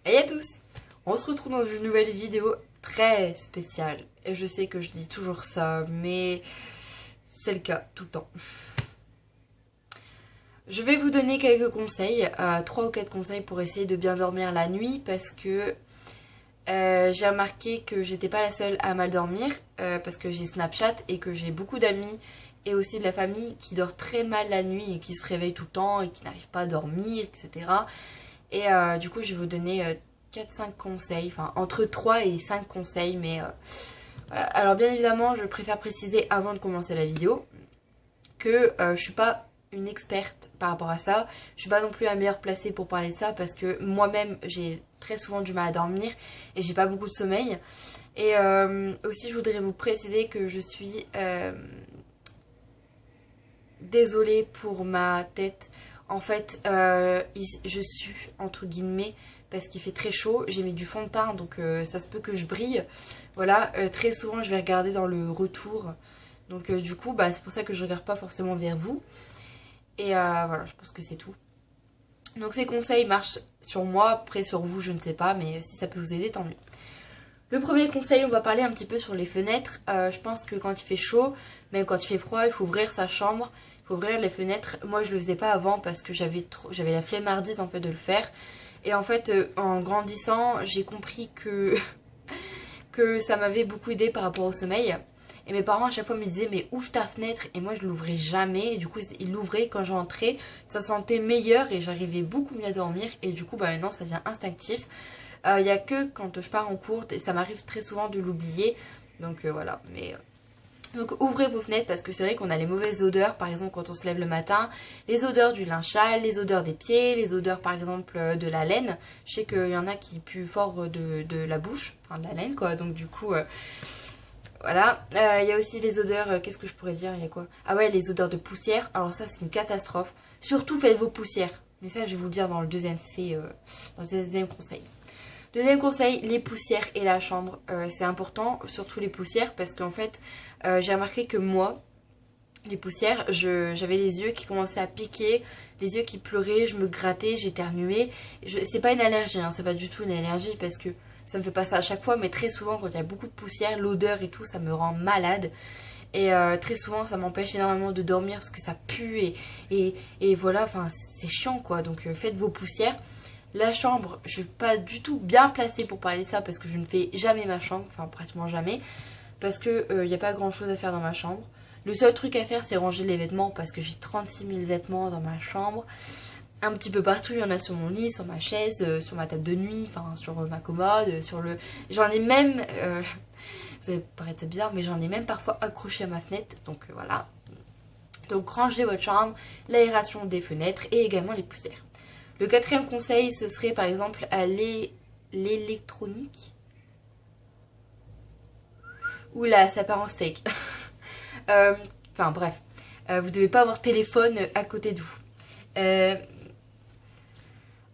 Hey à tous, on se retrouve dans une nouvelle vidéo très spéciale. Et je sais que je dis toujours ça, mais c'est le cas tout le temps. Je vais vous donner quelques conseils, 3 ou 4 conseils pour essayer de bien dormir la nuit parce que j'ai remarqué que j'étais pas la seule à mal dormir parce que j'ai Snapchat et que j'ai beaucoup d'amis et aussi de la famille qui dort très mal la nuit et qui se réveillent tout le temps et qui n'arrivent pas à dormir, etc. Et du coup, je vais vous donner 4-5 conseils, enfin entre 3 et 5 conseils, mais voilà. Alors bien évidemment, je préfère préciser avant de commencer la vidéo que je suis pas une experte par rapport à ça, je suis pas non plus la meilleure placée pour parler de ça parce que moi-même j'ai très souvent du mal à dormir et j'ai pas beaucoup de sommeil. Et aussi je voudrais vous préciser que je suis désolée pour ma tête. En fait, je sue entre guillemets parce qu'il fait très chaud. J'ai mis du fond de teint donc ça se peut que je brille. Voilà, très souvent je vais regarder dans le retour. Donc du coup, bah, c'est pour ça que je regarde pas forcément vers vous. Et voilà, je pense que c'est tout. Donc ces conseils marchent sur moi, après sur vous je ne sais pas, mais si ça peut vous aider tant mieux. Le premier conseil, on va parler un petit peu sur les fenêtres. Je pense que quand il fait chaud, même quand il fait froid, il faut ouvrir sa chambre, il faut ouvrir les fenêtres. Moi je le faisais pas avant parce que j'avais la flemmardise en fait de le faire. Et en fait en grandissant, j'ai compris que ça m'avait beaucoup aidé par rapport au sommeil. Et mes parents à chaque fois me disaient mais ouvre ta fenêtre, et moi je l'ouvrais jamais, et du coup ils l'ouvraient quand j'entrais, ça sentait meilleur et j'arrivais beaucoup mieux à dormir, et du coup bah maintenant ça devient instinctif. Il n'y a que quand je pars en cours et ça m'arrive très souvent de l'oublier, donc voilà. Mais donc ouvrez vos fenêtres parce que c'est vrai qu'on a les mauvaises odeurs, par exemple quand on se lève le matin, les odeurs du linge sale, les odeurs des pieds, les odeurs par exemple de la laine. Je sais qu'il y en a qui puent fort de la bouche, enfin de la laine quoi, donc du coup voilà. Il y a aussi les odeurs, qu'est-ce que je pourrais dire, il y a quoi? Ah ouais, les odeurs de poussière, alors ça c'est une catastrophe. Surtout faites vos poussières, mais ça je vais vous le dire dans le deuxième fait, dans le deuxième conseil. Deuxième conseil, les poussières et la chambre, c'est important, surtout les poussières, parce qu'en fait, j'ai remarqué que moi, les poussières, j'avais les yeux qui commençaient à piquer, les yeux qui pleuraient, je me grattais, j'éternuais. C'est pas une allergie, hein, c'est pas du tout une allergie, parce que ça me fait pas ça à chaque fois, mais très souvent, quand il y a beaucoup de poussière, l'odeur et tout, ça me rend malade. Et très souvent, ça m'empêche énormément de dormir, parce que ça pue, et voilà, enfin, c'est chiant, quoi. Donc, faites vos poussières. La chambre, je suis pas du tout bien placée pour parler de ça parce que je ne fais jamais ma chambre, enfin pratiquement jamais, parce que il n'y a pas grand chose à faire dans ma chambre. Le seul truc à faire c'est ranger les vêtements parce que j'ai 36 000 vêtements dans ma chambre. Un petit peu partout, il y en a sur mon lit, sur ma chaise, sur ma table de nuit, enfin sur ma commode, sur le... J'en ai même, vous allez paraître bizarre, mais j'en ai même parfois accroché à ma fenêtre, donc voilà. Donc rangez votre chambre, l'aération des fenêtres et également les poussières. Le quatrième conseil, ce serait par exemple à l'électronique. Oula, ça part en steak. Enfin bref, vous devez pas avoir téléphone à côté de vous.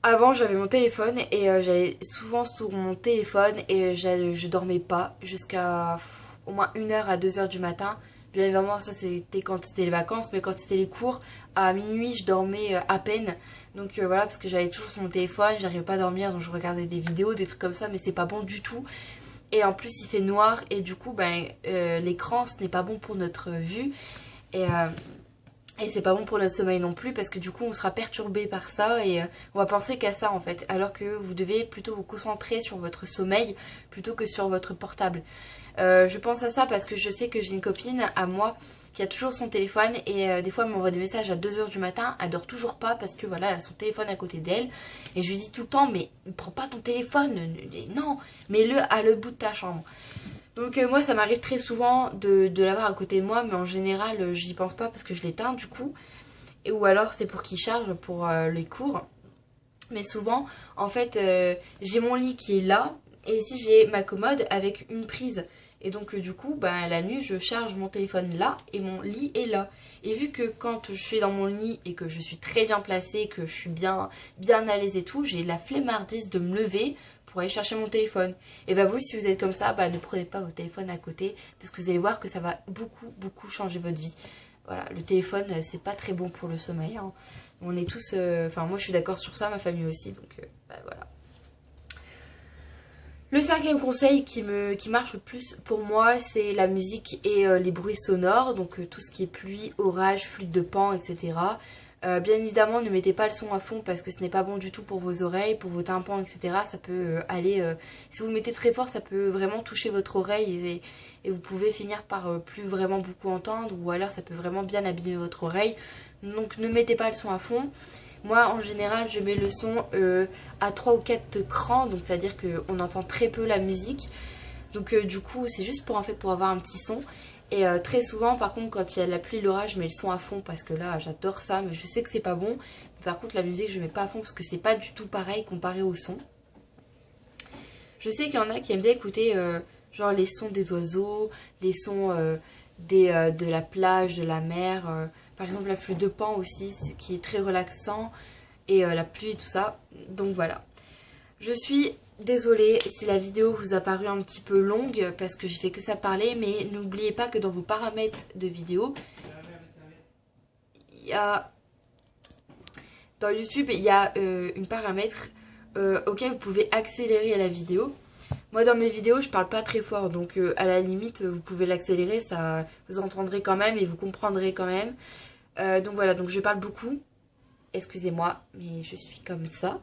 Avant, j'avais mon téléphone et j'allais souvent sur mon téléphone et je dormais pas jusqu'à au moins 1h à 2h du matin. Bien évidemment, ça c'était quand c'était les vacances, mais quand c'était les cours, à minuit, je dormais à peine. Donc voilà, parce que j'allais toujours sur mon téléphone, j'arrivais pas à dormir, donc je regardais des vidéos, des trucs comme ça, mais c'est pas bon du tout. Et en plus, il fait noir et du coup, ben, l'écran, ce n'est pas bon pour notre vue. Et c'est pas bon pour notre sommeil non plus parce que du coup on sera perturbé par ça et on va penser qu'à ça en fait. Alors que vous devez plutôt vous concentrer sur votre sommeil plutôt que sur votre portable. Je pense à ça parce que je sais que j'ai une copine à moi qui a toujours son téléphone et des fois elle m'envoie des messages à 2h du matin, elle dort toujours pas parce que voilà elle a son téléphone à côté d'elle et je lui dis tout le temps mais prends pas ton téléphone, non, mets-le à l'autre bout de ta chambre. Donc moi ça m'arrive très souvent de l'avoir à côté de moi mais en général j'y pense pas parce que je l'éteins du coup et, ou alors c'est pour qu'il charge pour les cours. Mais souvent en fait j'ai mon lit qui est là et ici j'ai ma commode avec une prise. Et donc du coup ben, la nuit je charge mon téléphone là et mon lit est là. Et vu que quand je suis dans mon lit et que je suis très bien placée, que je suis bien à l'aise et tout, j'ai la flemmardise de me lever pour aller chercher mon téléphone. Et bah vous si vous êtes comme ça, bah ne prenez pas votre téléphone à côté parce que vous allez voir que ça va beaucoup changer votre vie. voilà, le téléphone c'est pas très bon pour le sommeil, hein. On est tous, enfin moi je suis d'accord sur ça, ma famille aussi, donc bah, voilà. Le cinquième conseil qui marche le plus pour moi, c'est la musique et les bruits sonores, donc tout ce qui est pluie, orage, flûte de Pan, etc. Bien évidemment, ne mettez pas le son à fond parce que ce n'est pas bon du tout pour vos oreilles, pour vos tympans, etc. Ça peut aller... si vous mettez très fort, ça peut vraiment toucher votre oreille et vous pouvez finir par plus vraiment beaucoup entendre, ou alors ça peut vraiment bien abîmer votre oreille. Donc ne mettez pas le son à fond. Moi, en général, je mets le son à 3 ou 4 crans, donc c'est-à-dire qu'on entend très peu la musique. Donc du coup, c'est juste pour en fait pour avoir un petit son. Et très souvent, par contre, quand il y a la pluie, l'orage, je mets le son à fond parce que là, j'adore ça, mais je sais que c'est pas bon. Mais par contre, la musique, je mets pas à fond parce que c'est pas du tout pareil comparé au son. Je sais qu'il y en a qui aiment bien écouter genre les sons des oiseaux, les sons de la plage, de la mer. Par exemple, la flûte de Pan aussi, qui est très relaxant. Et la pluie et tout ça. Donc voilà. Je suis désolée si la vidéo vous a paru un petit peu longue parce que j'ai fait que ça parler, mais n'oubliez pas que dans vos paramètres de vidéo, il y a... Dans YouTube, il y a une paramètre auquel vous pouvez accélérer la vidéo. Moi, dans mes vidéos, je parle pas très fort, donc à la limite, vous pouvez l'accélérer, ça vous entendrez quand même et vous comprendrez quand même. Donc voilà, donc je parle beaucoup. Excusez-moi, mais je suis comme ça.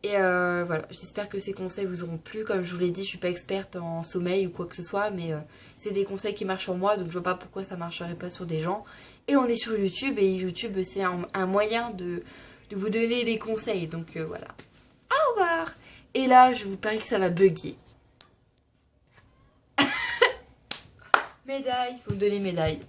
Et voilà, j'espère que ces conseils vous auront plu. Comme je vous l'ai dit, je suis pas experte en sommeil ou quoi que ce soit, mais c'est des conseils qui marchent sur moi, donc je vois pas pourquoi ça marcherait pas sur des gens. Et on est sur YouTube, et YouTube c'est un moyen de vous donner des conseils, donc voilà. Au revoir. Et là, je vous parie que ça va bugger. Médaille, il faut me donner médaille.